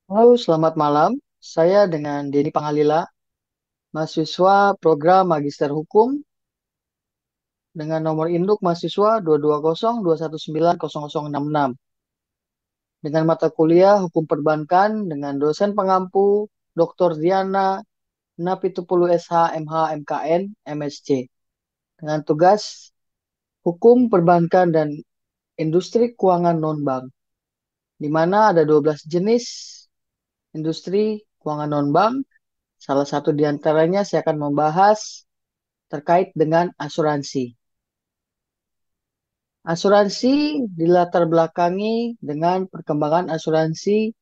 Halo, selamat malam. Saya dengan Denny Pangalila, mahasiswa program Magister Hukum dengan nomor induk mahasiswa 22021900066 dengan mata kuliah Hukum Perbankan dengan dosen pengampu Dr. Diana Napitupulu SH MH MKN MSc dengan tugas Hukum Perbankan dan Industri Keuangan Non-Bank, di mana ada 12 jenis industri keuangan non-bank. Salah satu di antaranya saya akan membahas terkait dengan asuransi. Asuransi dilatar belakangi dengan perkembangan asuransi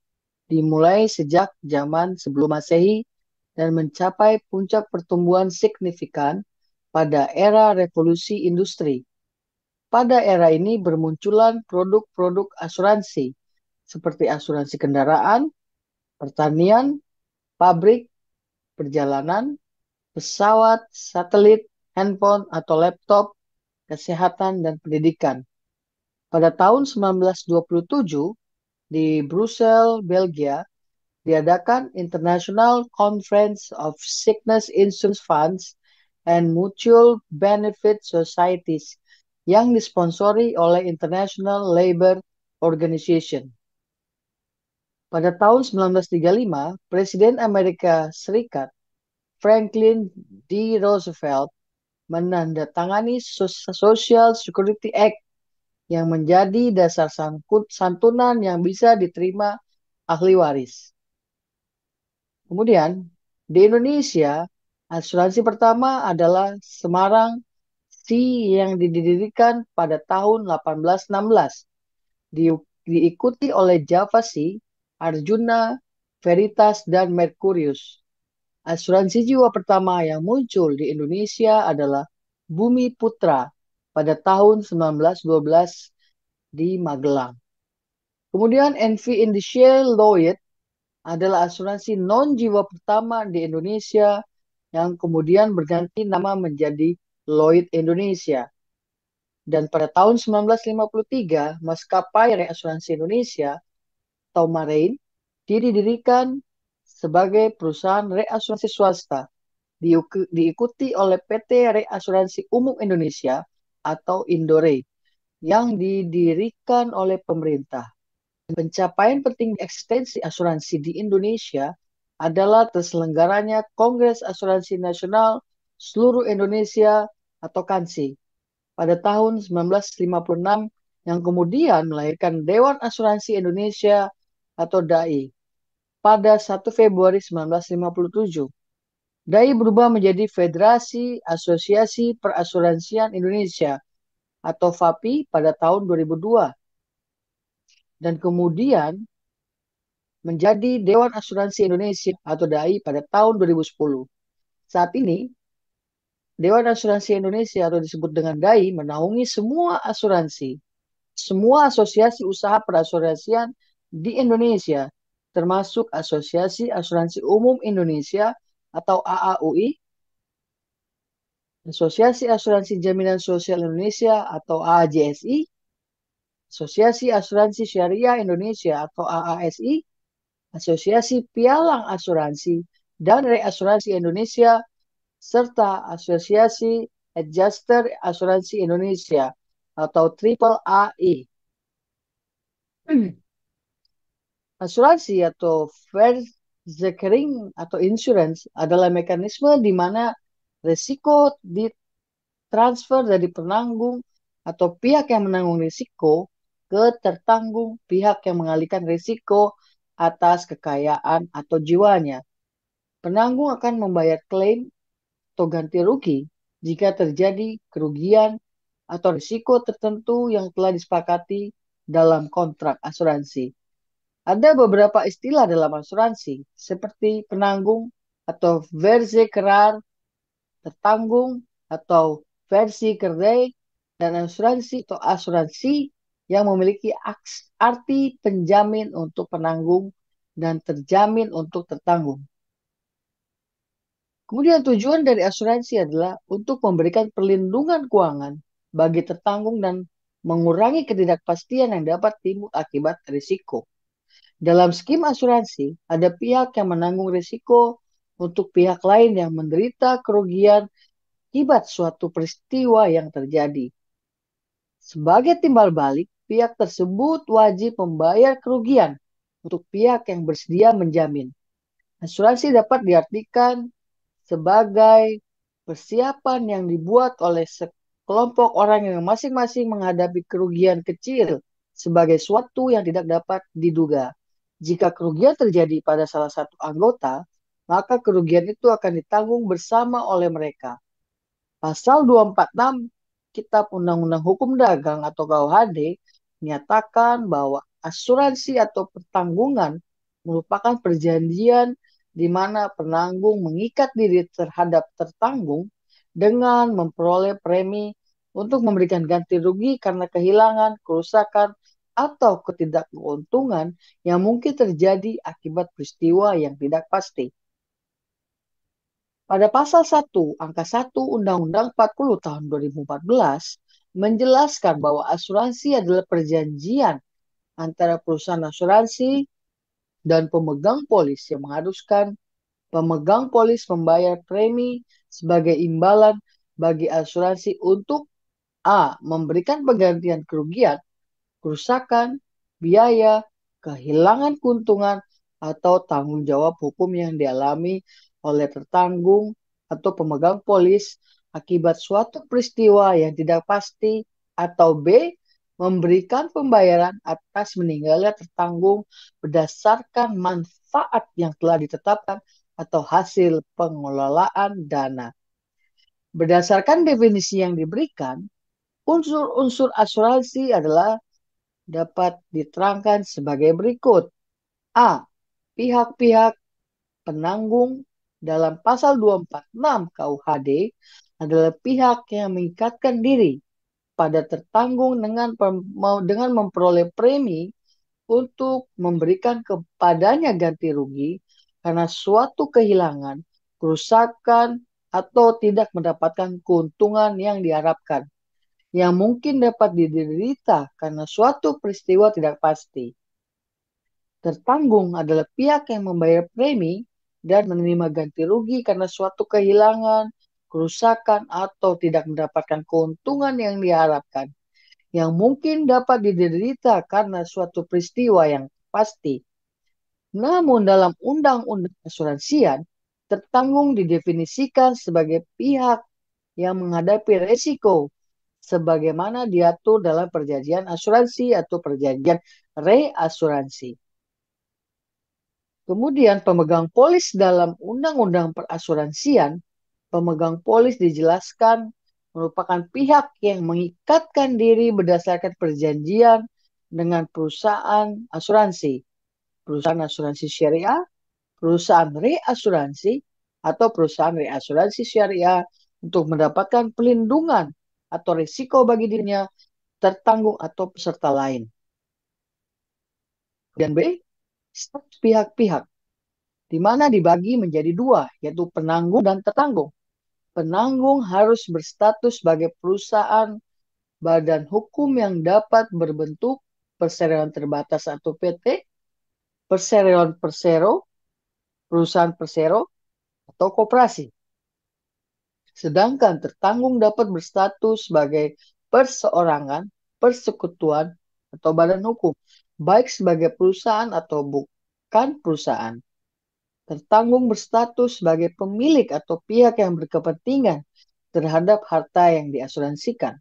dimulai sejak zaman sebelum Masehi dan mencapai puncak pertumbuhan signifikan pada era revolusi industri. Pada era ini bermunculan produk-produk asuransi seperti asuransi kendaraan, pertanian, pabrik, perjalanan, pesawat, satelit, handphone atau laptop, kesehatan, dan pendidikan. Pada tahun 1927, di Brussels, Belgia, diadakan International Conference of Sickness Insurance Funds and Mutual Benefit Societies yang disponsori oleh International Labour Organization. Pada tahun 1935, Presiden Amerika Serikat Franklin D. Roosevelt menandatangani Social Security Act yang menjadi dasar santunan yang bisa diterima ahli waris. Kemudian, di Indonesia, asuransi pertama adalah Semarang Sea yang didirikan pada tahun 1816. Diikuti oleh Java Sea, Arjuna, Veritas, dan Merkurius. Asuransi jiwa pertama yang muncul di Indonesia adalah Bumi Putra pada tahun 1912 di Magelang. Kemudian NV Industrial Lloyd adalah asuransi non-jiwa pertama di Indonesia yang kemudian berganti nama menjadi Lloyd Indonesia. Dan pada tahun 1953, maskapai reasuransi Indonesia atau Marine didirikan sebagai perusahaan reasuransi swasta, diikuti oleh PT Reasuransi Umum Indonesia atau Indore yang didirikan oleh pemerintah. Pencapaian penting eksistensi asuransi di Indonesia adalah terselenggaranya Kongres Asuransi Nasional Seluruh Indonesia atau KANSI pada tahun 1956 yang kemudian melahirkan Dewan Asuransi Indonesia atau DAI pada 1 Februari 1957. DAI berubah menjadi Federasi Asosiasi Perasuransian Indonesia atau FAPI pada tahun 2002 dan kemudian menjadi Dewan Asuransi Indonesia atau DAI pada tahun 2010. Saat ini, Dewan Asuransi Indonesia atau disebut dengan DAI menaungi semua asuransi, semua asosiasi usaha perasuransian di Indonesia, termasuk Asosiasi Asuransi Umum Indonesia atau AAUI, Asosiasi Asuransi Jaminan Sosial Indonesia atau AAJSI, Asosiasi Asuransi Syariah Indonesia atau AASI, Asosiasi Pialang Asuransi dan Reasuransi Indonesia, serta Asosiasi Adjuster Asuransi Indonesia atau Triple AI. Asuransi atau verzekering atau insurance adalah mekanisme di mana risiko ditransfer dari penanggung atau pihak yang menanggung risiko ke tertanggung pihak yang mengalihkan risiko atas kekayaan atau jiwanya. Penanggung akan membayar klaim atau ganti rugi jika terjadi kerugian atau risiko tertentu yang telah disepakati dalam kontrak asuransi. Ada beberapa istilah dalam asuransi seperti penanggung atau verzekeraar, tertanggung atau versi kerdai, dan asuransi atau asuransi yang memiliki arti penjamin untuk penanggung dan terjamin untuk tertanggung. Kemudian tujuan dari asuransi adalah untuk memberikan perlindungan keuangan bagi tertanggung dan mengurangi ketidakpastian yang dapat timbul akibat risiko. Dalam skim asuransi, ada pihak yang menanggung risiko untuk pihak lain yang menderita kerugian akibat suatu peristiwa yang terjadi. Sebagai timbal balik, pihak tersebut wajib membayar kerugian untuk pihak yang bersedia menjamin. Asuransi dapat diartikan sebagai persiapan yang dibuat oleh sekelompok orang yang masing-masing menghadapi kerugian kecil sebagai suatu yang tidak dapat diduga. Jika kerugian terjadi pada salah satu anggota, maka kerugian itu akan ditanggung bersama oleh mereka. Pasal 246 Kitab Undang-Undang Hukum Dagang atau KUHD menyatakan bahwa asuransi atau pertanggungan merupakan perjanjian di mana penanggung mengikat diri terhadap tertanggung dengan memperoleh premi untuk memberikan ganti rugi karena kehilangan, kerusakan, atau ketidakkeuntungan yang mungkin terjadi akibat peristiwa yang tidak pasti. Pada pasal 1, angka 1 Undang-Undang 40 tahun 2014 menjelaskan bahwa asuransi adalah perjanjian antara perusahaan asuransi dan pemegang polis yang mengharuskan pemegang polis membayar premi sebagai imbalan bagi asuransi untuk A. Memberikan penggantian kerugian, kerusakan, biaya, kehilangan keuntungan, atau tanggung jawab hukum yang dialami oleh tertanggung atau pemegang polis akibat suatu peristiwa yang tidak pasti, atau B. Memberikan pembayaran atas meninggalnya tertanggung berdasarkan manfaat yang telah ditetapkan atau hasil pengelolaan dana. Berdasarkan definisi yang diberikan, unsur-unsur asuransi adalah dapat diterangkan sebagai berikut. A. Pihak-pihak penanggung dalam pasal 246 KUHD adalah pihak yang mengikatkan diri pada tertanggung dengan memperoleh premi untuk memberikan kepadanya ganti rugi karena suatu kehilangan, kerusakan, atau tidak mendapatkan keuntungan yang diharapkan, yang mungkin dapat diderita karena suatu peristiwa tidak pasti. Tertanggung adalah pihak yang membayar premi dan menerima ganti rugi karena suatu kehilangan, kerusakan, atau tidak mendapatkan keuntungan yang diharapkan, yang mungkin dapat diderita karena suatu peristiwa yang pasti. Namun dalam undang-undang asuransian, tertanggung didefinisikan sebagai pihak yang menghadapi resiko sebagaimana diatur dalam perjanjian asuransi atau perjanjian reasuransi. Kemudian pemegang polis dalam undang-undang perasuransian, pemegang polis dijelaskan merupakan pihak yang mengikatkan diri berdasarkan perjanjian dengan perusahaan asuransi, perusahaan asuransi syariah, perusahaan reasuransi, atau perusahaan reasuransi syariah untuk mendapatkan pelindungan atau risiko bagi dirinya, tertanggung atau peserta lain. Dan B, status pihak-pihak, di mana dibagi menjadi dua, yaitu penanggung dan tertanggung. Penanggung harus berstatus sebagai perusahaan badan hukum yang dapat berbentuk perseroan terbatas atau PT, perseroan persero, perusahaan persero, atau koperasi. Sedangkan tertanggung dapat berstatus sebagai perseorangan, persekutuan, atau badan hukum, baik sebagai perusahaan atau bukan perusahaan. Tertanggung berstatus sebagai pemilik atau pihak yang berkepentingan terhadap harta yang diasuransikan.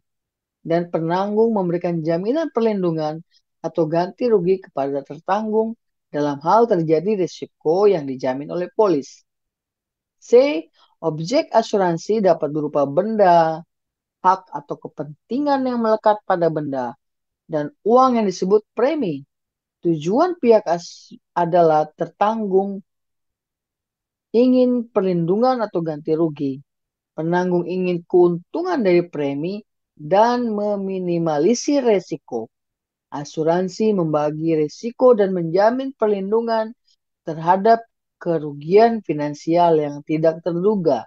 Dan penanggung memberikan jaminan perlindungan atau ganti rugi kepada tertanggung dalam hal terjadi risiko yang dijamin oleh polis. C. Objek asuransi dapat berupa benda, hak atau kepentingan yang melekat pada benda, dan uang yang disebut premi. Tujuan pihak adalah tertanggung ingin perlindungan atau ganti rugi. Penanggung ingin keuntungan dari premi dan meminimalisir resiko. Asuransi membagi risiko dan menjamin perlindungan terhadap kerugian finansial yang tidak terduga.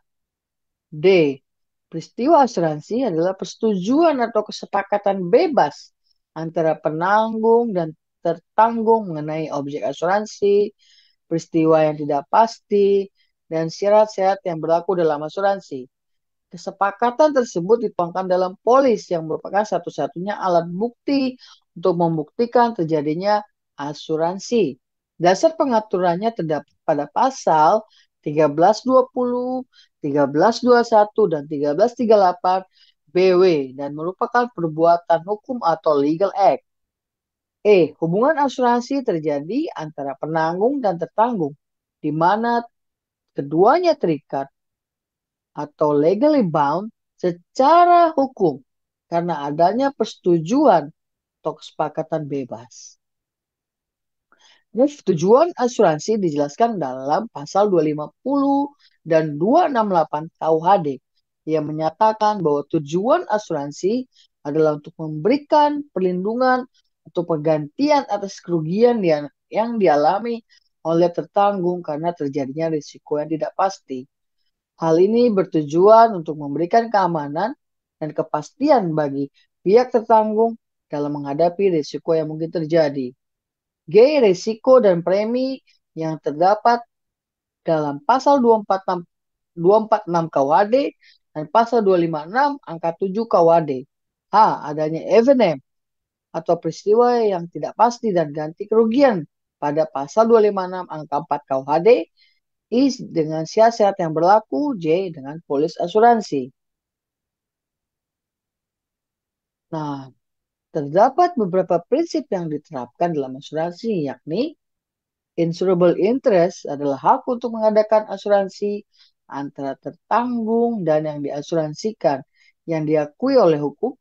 D. Peristiwa asuransi adalah persetujuan atau kesepakatan bebas antara penanggung dan tertanggung mengenai objek asuransi, peristiwa yang tidak pasti, dan syarat-syarat yang berlaku dalam asuransi. Kesepakatan tersebut dituangkan dalam polis yang merupakan satu-satunya alat bukti untuk membuktikan terjadinya asuransi. Dasar pengaturannya terdapat pada pasal 1320, 1321, dan 1338 BW dan merupakan perbuatan hukum atau legal act. Hubungan asuransi terjadi antara penanggung dan tertanggung, di mana keduanya terikat atau legally bound secara hukum karena adanya persetujuan atau kesepakatan bebas. Tujuan asuransi dijelaskan dalam pasal 250 dan 268 KUHD yang menyatakan bahwa tujuan asuransi adalah untuk memberikan perlindungan atau penggantian atas kerugian yang dialami oleh tertanggung karena terjadinya risiko yang tidak pasti. Hal ini bertujuan untuk memberikan keamanan dan kepastian bagi pihak tertanggung dalam menghadapi risiko yang mungkin terjadi. Risiko dan premi yang terdapat dalam pasal 246 KUHD dan pasal 256 angka 7 KUHD. Adanya event atau peristiwa yang tidak pasti dan ganti kerugian pada pasal 256 angka 4 KUHD. Dengan syarat-syarat yang berlaku, J dengan polis asuransi. Nah, terdapat beberapa prinsip yang diterapkan dalam asuransi, yakni insurable interest adalah hak untuk mengadakan asuransi antara tertanggung dan yang diasuransikan yang diakui oleh hukum.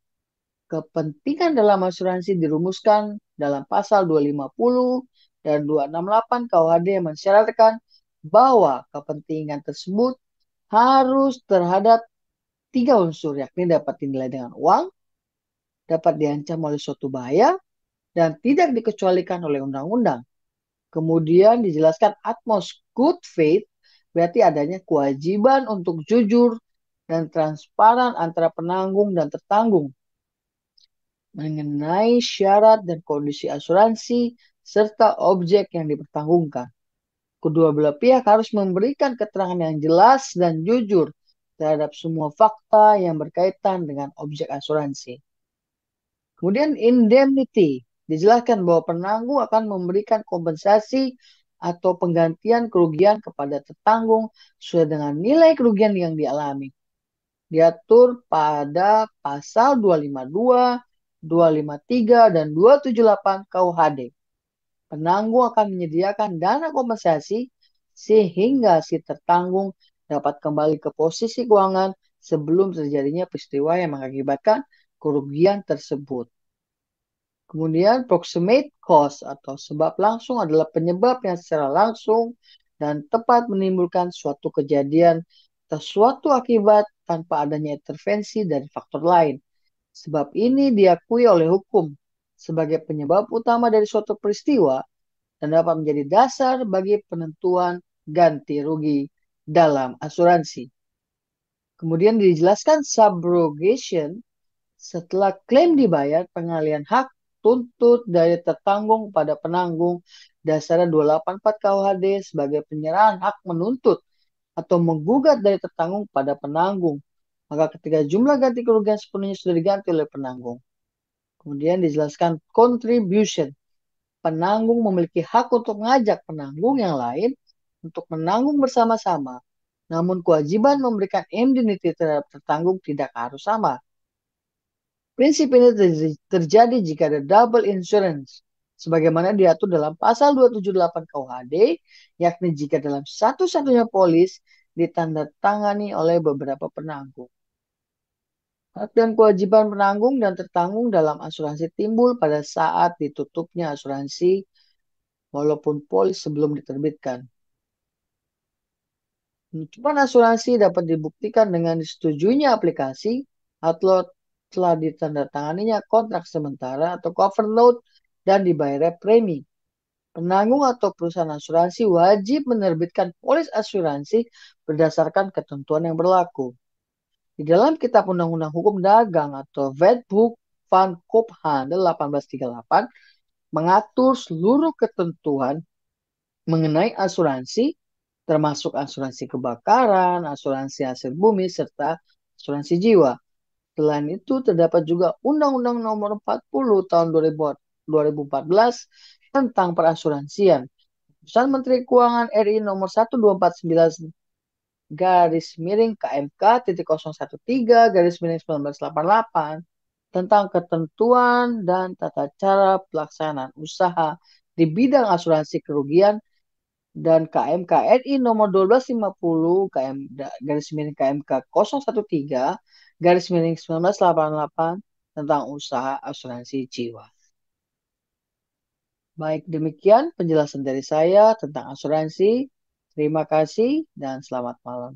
Kepentingan dalam asuransi dirumuskan dalam pasal 250 dan 268 KUHD yang mensyaratkan bahwa kepentingan tersebut harus terhadap 3 unsur, yakni dapat dinilai dengan uang, dapat diancam oleh suatu bahaya, dan tidak dikecualikan oleh undang-undang. Kemudian dijelaskan utmost good faith, berarti adanya kewajiban untuk jujur dan transparan antara penanggung dan tertanggung mengenai syarat dan kondisi asuransi serta objek yang dipertanggungkan. Kedua belah pihak harus memberikan keterangan yang jelas dan jujur terhadap semua fakta yang berkaitan dengan objek asuransi. Kemudian indemnity. Dijelaskan bahwa penanggung akan memberikan kompensasi atau penggantian kerugian kepada tertanggung sesuai dengan nilai kerugian yang dialami. Diatur pada pasal 252, 253, dan 278 KUHD. Penanggung akan menyediakan dana kompensasi sehingga si tertanggung dapat kembali ke posisi keuangan sebelum terjadinya peristiwa yang mengakibatkan kerugian tersebut. Kemudian proximate cause atau sebab langsung adalah penyebab yang secara langsung dan tepat menimbulkan suatu kejadian atau suatu akibat tanpa adanya intervensi dari faktor lain. Sebab ini diakui oleh hukum sebagai penyebab utama dari suatu peristiwa dan dapat menjadi dasar bagi penentuan ganti rugi dalam asuransi. Kemudian dijelaskan subrogation setelah klaim dibayar, pengalihan hak tuntut dari tertanggung pada penanggung dasar 284 KUHD sebagai penyerahan hak menuntut atau menggugat dari tertanggung pada penanggung. Maka ketika jumlah ganti kerugian sepenuhnya sudah diganti oleh penanggung. Kemudian dijelaskan contribution. Penanggung memiliki hak untuk mengajak penanggung yang lain untuk menanggung bersama-sama. Namun kewajiban memberikan indemnity terhadap tertanggung tidak harus sama. Prinsip ini terjadi jika ada double insurance, sebagaimana diatur dalam pasal 278 KUHD, yakni jika dalam satu-satunya polis ditandatangani oleh beberapa penanggung. Hak dan kewajiban penanggung dan tertanggung dalam asuransi timbul pada saat ditutupnya asuransi walaupun polis sebelum diterbitkan. Penutupan asuransi dapat dibuktikan dengan disetujuinya aplikasi atau telah ditandatanganinya kontrak sementara atau cover note dan dibayarnya premi. Penanggung atau perusahaan asuransi wajib menerbitkan polis asuransi berdasarkan ketentuan yang berlaku. Di dalam Kitab Undang-Undang Hukum Dagang atau Wetboek van Koophandel 1838, mengatur seluruh ketentuan mengenai asuransi, termasuk asuransi kebakaran, asuransi hasil bumi, serta asuransi jiwa. Selain itu, terdapat juga Undang-Undang Nomor 40 Tahun 2014 tentang perasuransian. Keputusan Menteri Keuangan RI Nomor 1249 garis miring KMK titik 013 garis miring 1988 tentang ketentuan dan tata cara pelaksanaan usaha di bidang asuransi kerugian dan KMK RI nomor 1250 garis miring KMK 013 garis miring 1988 tentang usaha asuransi jiwa. Baik demikian penjelasan dari saya tentang asuransi. Terima kasih dan selamat malam.